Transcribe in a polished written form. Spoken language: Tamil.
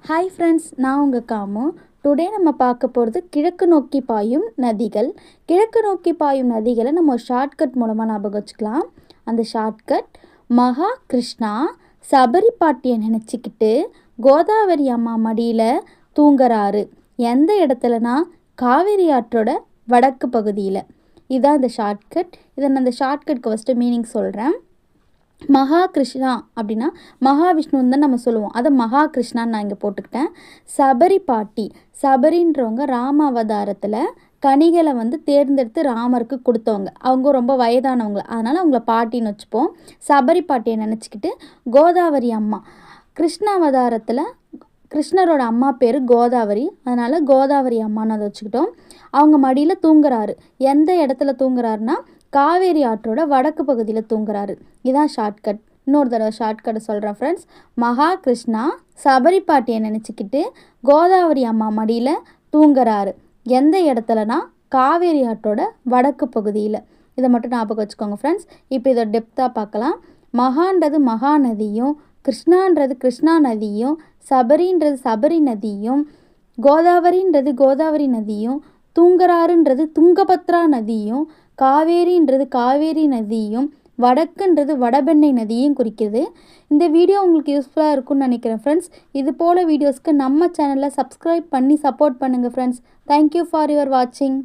ஹாய் ஃப்ரெண்ட்ஸ், நான் உங்கள் காமு. டுடே நம்ம பார்க்க போகிறது கிழக்கு நோக்கி பாயும் நதிகள். கிழக்கு நோக்கி பாயும் நதிகளை நம்ம ஒரு ஷார்ட்கட் மூலமாக ஞாபகம் வச்சுக்கலாம். அந்த ஷார்ட்கட் மகா கிருஷ்ணா சபரி பாட்டியை நினச்சிக்கிட்டு கோதாவரி அம்மா மடியில் தூங்குறாரு. எந்த இடத்துலனா காவேரி ஆற்றோட வடக்கு பகுதியில். இதுதான் இந்த ஷார்ட்கட். இதை நான் இந்த ஷார்ட்கட்க்கு ஃபஸ்ட்டு மீனிங் சொல்கிறேன். மகா கிருஷ்ணா அப்படின்னா மகாவிஷ்ணுன்னு தான் நம்ம சொல்லுவோம். அதை மகா கிருஷ்ணான்னு நான் இங்கே போட்டுக்கிட்டேன். சபரி பாட்டி, சபரின்றவங்க ராம அவதாரத்தில் கனிகளை தேர்ந்தெடுத்து ராமருக்கு கொடுத்தவங்க. அவங்க ரொம்ப வயதானவங்க, அதனால் அவங்கள பாட்டின்னு வச்சுப்போம். சபரி பாட்டியை நினச்சிக்கிட்டு கோதாவரி அம்மா, கிருஷ்ண அவதாரத்தில் கிருஷ்ணரோட அம்மா பேர் கோதாவரி, அதனால் கோதாவரி அம்மான்னு அதை வச்சுக்கிட்டோம். அவங்க மடியில் தூங்குறாரு. எந்த இடத்துல தூங்குறாருன்னா காவேரி ஆற்றோட வடக்கு பகுதியில் தூங்குறாரு. இதான் ஷார்ட்கட். இன்னொரு தடவை ஷார்ட்கட்டை சொல்கிறேன் ஃப்ரெண்ட்ஸ். மகா கிருஷ்ணா சபரி பாட்டியை நினச்சிக்கிட்டு கோதாவரி அம்மா மடியில் தூங்குறாரு. எந்த இடத்துலனா காவேரி ஆற்றோட வடக்கு பகுதியில். இதை மட்டும் ஞாபகம் வச்சுக்கோங்க ஃப்ரெண்ட்ஸ். இப்போ இதை டெப்த்தாக பார்க்கலாம். மகான்றது மகாநதியும், கிருஷ்ணான்றது கிருஷ்ணா நதியும், சபரின்றது சபரி நதியும், கோதாவரின்றது கோதாவரி நதியும், தூங்குறாருன்றது துங்கபத்ரா நதியும், காவேரின்றது காவேரி நதியும், வடக்குன்றது வடபெண்ணை நதியும் குறிக்குது. இந்த வீடியோ உங்களுக்கு யூஸ்ஃபுல்லாக இருக்கும்னு நினைக்கிறேன் ஃப்ரெண்ட்ஸ். இது போல் வீடியோஸ்க்கு நம்ம சேனலை சப்ஸ்கிரைப் பண்ணி சப்போர்ட் பண்ணுங்கள் ஃப்ரெண்ட்ஸ். தேங்க்யூ ஃபார் யுவர் வாட்சிங்.